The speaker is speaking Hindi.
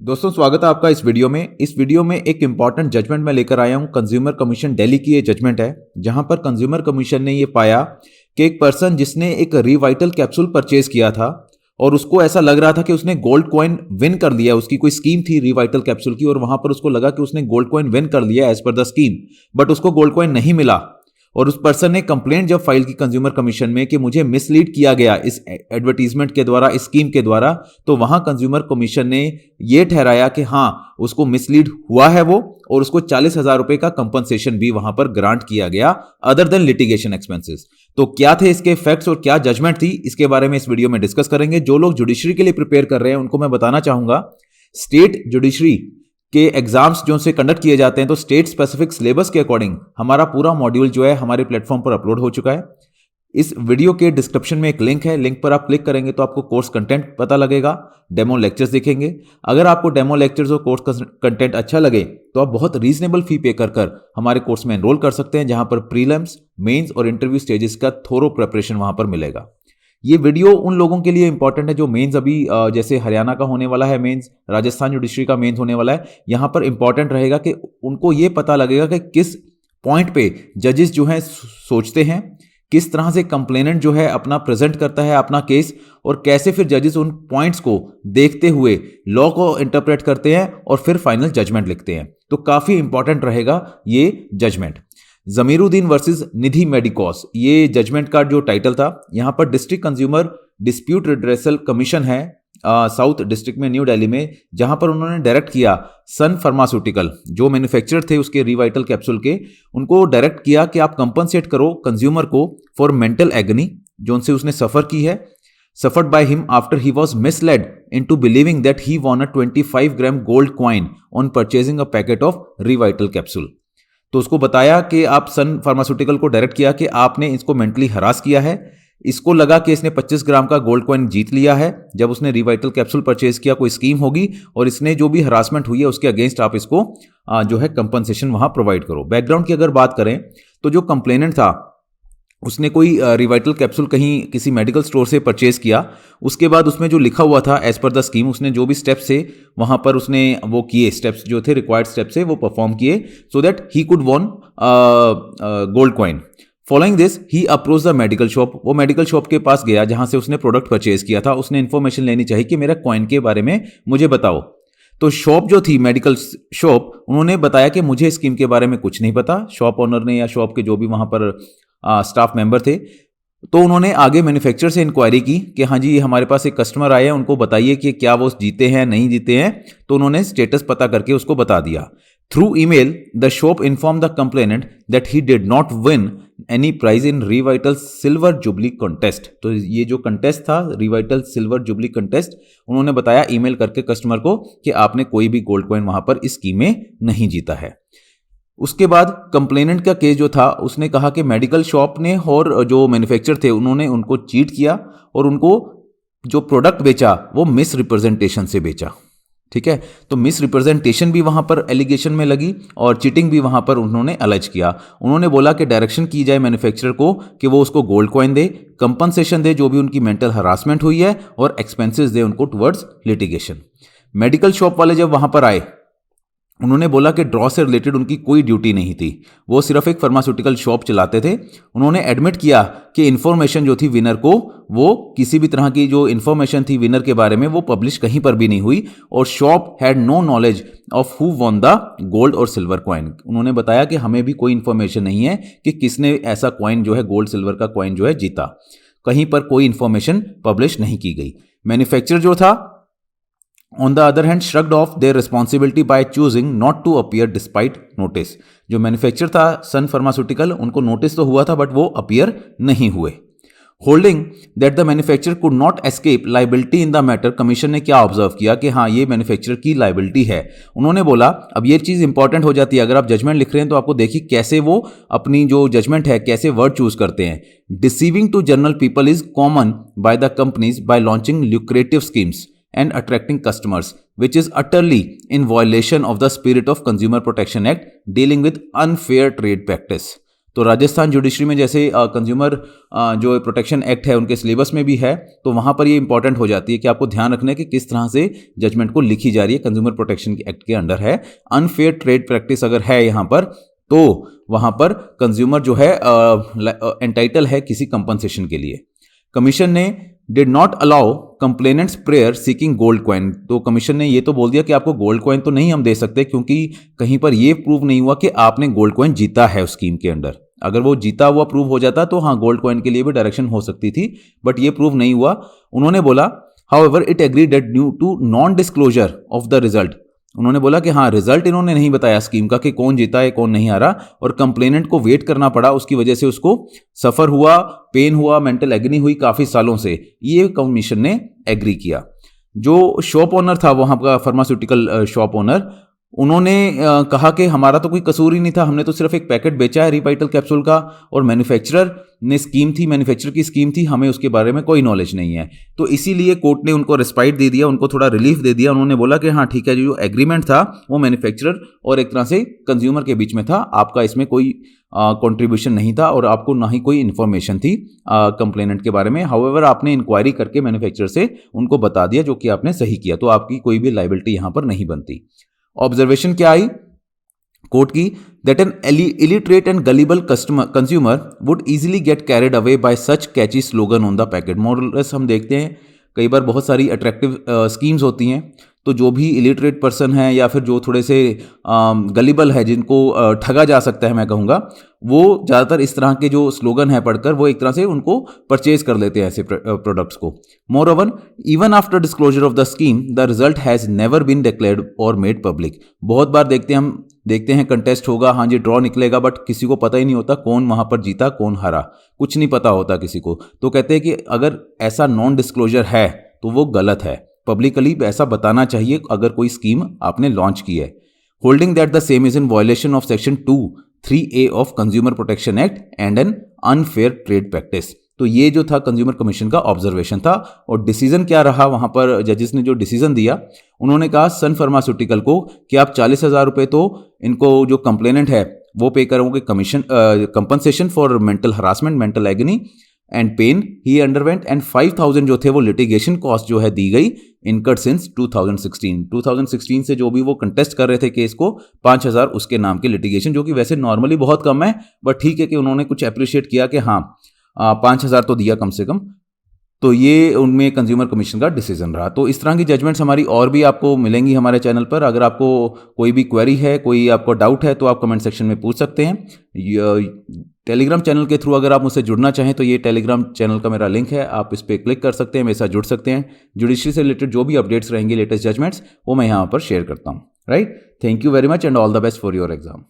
दोस्तों स्वागत है आपका इस वीडियो में। इस वीडियो में एक इंपॉर्टेंट जजमेंट मैं लेकर आया हूं। कंज्यूमर कमीशन दिल्ली की ये जजमेंट है, जहां पर कंज्यूमर कमीशन ने ये पाया कि एक पर्सन जिसने एक रिवाइटल कैप्सूल परचेज किया था और उसको ऐसा लग रहा था कि उसने गोल्ड कॉइन विन कर लिया। उसकी कोई स्कीम थी रिवाइटल कैप्सूल की और वहां पर उसको लगा कि उसने गोल्ड कॉइन विन कर लिया as per the scheme, but उसको गोल्ड कॉइन नहीं मिला। और उस पर्सन ने कंप्लेंट जब फाइल की कंज्यूमर कमीशन में कि मुझे मिसलीड किया गया इस एडवर्टीजमेंट के द्वारा, इस स्कीम के द्वारा, तो वहां कंज्यूमर कमीशन ने यह ठहराया कि हां उसको मिसलीड हुआ है वो, और उसको 40,000 रुपए का कंपनसेशन भी वहां पर ग्रांट किया गया अदर देन लिटिगेशन एक्सपेंसेस। तो क्या थे इसके फैक्ट्स और क्या जजमेंट थी, इसके बारे में इस वीडियो में डिस्कस करेंगे। जो लोग जुडिशरी के लिए प्रिपेयर कर रहे हैं उनको मैं बताना चाहूंगा, स्टेट जुडिशरी के एग्जाम्स जो से कंडक्ट किए जाते हैं तो स्टेट स्पेसिफिक सिलेबस के अकॉर्डिंग हमारा पूरा मॉड्यूल जो है हमारे प्लेटफॉर्म पर अपलोड हो चुका है। इस वीडियो के डिस्क्रिप्शन में एक लिंक है, लिंक पर आप क्लिक करेंगे तो आपको कोर्स कंटेंट पता लगेगा, डेमो लेक्चर्स दिखेंगे। अगर आपको डेमो लेक्चर्स और कोर्स कंटेंट अच्छा लगे तो आप बहुत रीजनेबल फी पे कर हमारे कोर्स में एनरोल कर सकते हैं, जहां पर प्रीलिम्स, मेंस और इंटरव्यू स्टेजेस का थोरो प्रिपरेशन वहां पर मिलेगा। ये वीडियो उन लोगों के लिए इंपॉर्टेंट है जो मेंस अभी जैसे हरियाणा का होने वाला है मेंस, राजस्थान जुडिशरी का मेंस होने वाला है। यहां पर इंपॉर्टेंट रहेगा कि उनको ये पता लगेगा कि किस पॉइंट पे जजेस जो है सोचते हैं, किस तरह से कंप्लेनेंट जो है अपना प्रेजेंट करता है अपना केस, और कैसे फिर जजेस उन पॉइंट्स को देखते हुए लॉ को इंटरप्रेट करते हैं और फिर फाइनल जजमेंट लिखते हैं। तो काफी इंपॉर्टेंट रहेगा ये जजमेंट। जमीरुद्दीन वर्सेस निधि मेडिकोस, ये जजमेंट का जो टाइटल था। यहां पर district consumer dispute redressal commission है साउथ डिस्ट्रिक्ट में न्यू दिल्ली में, जहां पर उन्होंने डायरेक्ट किया सन फार्मास्यूटिकल जो मैन्युफैक्चरर थे उसके रिवाइटल कैप्सूल के, उनको डायरेक्ट किया कि आप कंपनसेट करो कंज्यूमर को फॉर मेंटल एगनी जो उनसे उसने सफर की है, suffered by him after he was misled into believing that he won a 25 gram gold coin on purchasing a packet of Revital capsule। तो उसको बताया कि आप सन फार्मास्यूटिकल को डायरेक्ट किया कि आपने इसको मेंटली हरास किया है, इसको लगा कि इसने 25 ग्राम का गोल्ड कॉइन जीत लिया है जब उसने रिवाइटल कैप्सूल परचेज किया, कोई स्कीम होगी और इसने जो भी हरासमेंट हुई है उसके अगेंस्ट आप इसको जो है कंपनसेशन वहां प्रोवाइड करो। बैकग्राउंड की अगर बात करें तो जो कंप्लेनेंट था उसने कोई रिवाइटल कैप्सूल कहीं किसी मेडिकल स्टोर से परचेज किया, उसके बाद उसमें जो लिखा हुआ था एज पर द स्कीम, उसने जो भी स्टेप्स थे वहां पर उसने वो किए, स्टेप्स जो थे रिक्वायर्ड स्टेप्स थे वो परफॉर्म किए so that he could won gold coin. Following this he approach the medical shop, वो मेडिकल शॉप के पास गया जहां से उसने प्रोडक्ट परचेज किया था। उसने इन्फॉर्मेशन लेनी चाहिए कि मेरा कॉइन के बारे में मुझे बताओ। तो शॉप जो थी मेडिकल शॉप, उन्होंने बताया कि मुझे स्कीम के बारे में कुछ नहीं पता। शॉप ओनर ने या शॉप के जो भी वहां पर स्टाफ मेंबर थे, तो उन्होंने आगे मैन्युफैक्चरर से इंक्वायरी की कि हाँ जी हमारे पास एक कस्टमर आए हैं, उनको बताइए कि क्या वो जीते हैं नहीं जीते हैं। तो उन्होंने स्टेटस पता करके उसको बता दिया। Through email the shop inform the complainant that he did not win any prize in Revital silver jubilee contest. तो ये जो कंटेस्ट था रिवाइटल सिल्वर जुबली कंटेस्ट, उन्होंने बताया ईमेल करके कस्टमर को कि आपने कोई भी गोल्ड कॉइन वहां पर इस स्कीम में नहीं जीता है। उसके बाद कंप्लेनेंट का केस जो था उसने कहा कि मेडिकल शॉप ने और जो मैन्युफैक्चरर थे उन्होंने उनको चीट किया और उनको जो प्रोडक्ट बेचा वो मिस रिप्रेजेंटेशन से बेचा। ठीक है, तो मिस रिप्रेजेंटेशन भी वहां पर एलिगेशन में लगी और चीटिंग भी वहां पर उन्होंने अलेज किया। उन्होंने बोला कि डायरेक्शन की जाए मैन्युफैक्चरर को कि वो उसको गोल्ड कॉइन दे, कंपनसेशन दे जो भी उनकी मेंटल हरासमेंट हुई है, और एक्सपेंसेस दे उनको टुवर्ड्स लिटिगेशन। मेडिकल शॉप वाले जब वहां पर आए उन्होंने बोला कि ड्रॉ से रिलेटेड उनकी कोई ड्यूटी नहीं थी, वो सिर्फ एक फार्मास्यूटिकल शॉप चलाते थे। उन्होंने एडमिट किया कि इन्फॉर्मेशन जो थी विनर को, वो किसी भी तरह की जो इन्फॉर्मेशन थी विनर के बारे में वो पब्लिश कहीं पर भी नहीं हुई, और shop had no knowledge of who won the gold और सिल्वर कॉइन। उन्होंने बताया कि हमें भी कोई इन्फॉर्मेशन नहीं है कि किसने ऐसा कॉइन जो है गोल्ड सिल्वर का कॉइन जो है जीता, कहीं पर कोई इन्फॉर्मेशन पब्लिश नहीं की गई। मैन्युफैक्चरर जो था on the other hand shrugged off their responsibility by choosing not to appear despite notice। जो मैन्युफैक्चरर था सन फार्मास्यूटिकल, उनको नोटिस तो हुआ था बट वो अपीयर नहीं हुए। Holding that the manufacturer could not escape liability in the matter, commission ने क्या ऑब्जर्व किया कि हाँ ये मैन्युफैक्चरर की लाइबिलिटी है। उन्होंने बोला, अब ये चीज इंपॉर्टेंट हो जाती है, अगर आप जजमेंट लिख रहे हैं तो आपको देखिए कैसे वो अपनी जो जजमेंट है कैसे वर्ड चूज करते हैं। Deceiving to general people is common by the companies by launching lucrative schemes and attracting customers, which is utterly in violation of the spirit of Consumer Protection Act dealing with unfair trade practice। तो राजस्थान जुडिशरी में जैसे कंज्यूमर जो प्रोटेक्शन एक्ट है उनके सिलेबस में भी है, तो वहाँ पर ये इंपॉर्टेंट हो जाती है कि आपको ध्यान रखना है कि किस तरह से जजमेंट को लिखी जा रही है। कंज्यूमर प्रोटेक्शन एक्ट के अंडर है। अनफेयर ट्रेड प्रैक्टिस अगर है यहाँ पर, तो वहाँ पर कंज्यूमर जो है एंटाइटल है किसी कंपनसेशन के लिए। कमीशन ने did not allow complainants prayer seeking gold coin. तो कमीशन ने ये तो बोल दिया कि आपको गोल्ड कॉइन तो नहीं हम दे सकते, क्योंकि कहीं पर ये प्रूव नहीं हुआ कि आपने गोल्ड कॉइन जीता है उस स्कीम के अंडर। अगर वो जीता हुआ प्रूव हो जाता तो हाँ, गोल्ड कॉइन के लिए भी डायरेक्शन हो सकती थी, बट ये प्रूव नहीं हुआ। उन्होंने बोला however it agree that due to non disclosure of the result, उन्होंने बोला कि हाँ, रिजल्ट इन्होंने नहीं बताया स्कीम का कि कौन जीता है कौन नहीं हारा, और कंप्लेनेंट को वेट करना पड़ा, उसकी वजह से उसको सफर हुआ, पेन हुआ, मेंटल एग्नी हुई काफी सालों से, ये कमीशन ने एग्री किया। जो शॉप ओनर था वहां का, फार्मास्यूटिकल शॉप ओनर, उन्होंने कहा कि हमारा तो कोई कसूर ही नहीं था, हमने तो सिर्फ एक पैकेट बेचा है रिवाइटल कैप्सूल का, और मैन्युफैक्चरर ने स्कीम थी, मैन्युफैक्चरर की स्कीम थी, हमें उसके बारे में कोई नॉलेज नहीं है। तो इसीलिए कोर्ट ने उनको रिस्पाइट दे दिया, उनको थोड़ा रिलीफ दे दिया। उन्होंने बोला कि हाँ ठीक है, जो एग्रीमेंट था वो मैन्युफैक्चरर और एक तरह से कंज्यूमर के बीच में था, आपका इसमें कोई कंट्रीब्यूशन नहीं था और आपको ना ही कोई इन्फॉर्मेशन थी कंप्लेनेंट के बारे में। हाउएवर आपने इंक्वायरी करके मैन्युफैक्चरर से उनको बता दिया, जो कि आपने सही किया, तो आपकी कोई भी लायबिलिटी यहां पर नहीं बनती। ऑब्जर्वेशन क्या आई कोर्ट की, that an illiterate and gullible consumer would easily get carried away by such catchy slogan on the packet. मोरलेस हम देखते हैं कई बार बहुत सारी अट्रैक्टिव स्कीम्स होती हैं, तो जो भी इलिटरेट पर्सन है या फिर जो थोड़े से गलीबल है, जिनको ठगा जा सकता है मैं कहूँगा, वो ज़्यादातर इस तरह के जो स्लोगन है पढ़कर वो एक तरह से उनको परचेज कर लेते हैं ऐसे प्रोडक्ट्स को। Moreover even after disclosure of the scheme the result has never been declared और मेड पब्लिक। बहुत बार देखते हैं कंटेस्ट होगा, हाँ जी ड्रॉ निकलेगा, बट किसी को पता ही नहीं होता कौन वहाँ पर जीता कौन हारा, कुछ नहीं पता होता किसी को। तो कहते हैं कि अगर ऐसा नॉन डिस्क्लोजर है तो वो गलत है, पब्लिकली ऐसा बताना चाहिए अगर कोई स्कीम आपने लॉन्च की है। Holding that the same is in violation of section 2(3)(a) of consumer protection act and an unfair trade practice. तो ये जो था कंज्यूमर कमीशन का ऑब्जर्वेशन था। और डिसीजन क्या रहा वहां पर, जजेस ने जो डिसीजन दिया, उन्होंने कहा सन फार्मास्यूटिकल को कि आप 40,000 रुपये तो इनको जो कंप्लेनेंट है वो पे करोगे commission compensation for mental harassment, mental agony and pain he underwent, and 5,000 जो थे वो लिटिगेशन कॉस्ट जो है दी गई इनकर्ड सिंस 2016 से जो भी वो कंटेस्ट कर रहे थे केस को, 5,000 उसके नाम के लिटिगेशन, जो कि वैसे नॉर्मली बहुत कम है, बट ठीक है कि उन्होंने कुछ अप्रिशिएट किया कि हाँ 5,000 तो दिया कम से कम। तो ये उनमें कंज्यूमर कमीशन का डिसीजन रहा। तो इस तरह की जजमेंट्स हमारी और भी आपको मिलेंगी हमारे चैनल पर। अगर आपको कोई भी क्वेरी है, कोई आपको डाउट है, तो आप कमेंट सेक्शन में पूछ सकते हैं। टेलीग्राम चैनल के थ्रू अगर आप मुझसे जुड़ना चाहें तो ये टेलीग्राम चैनल का मेरा लिंक है, आप इस पर क्लिक कर सकते हैं, मेरे साथ जुड़ सकते हैं। जुडिशरी से रिलेटेड जो भी अपडेट्स रहेंगे, लेटेस्ट जजमेंट्स, वो मैं यहाँ पर शेयर करता हूँ। Right, thank you very much and all the best for your exam.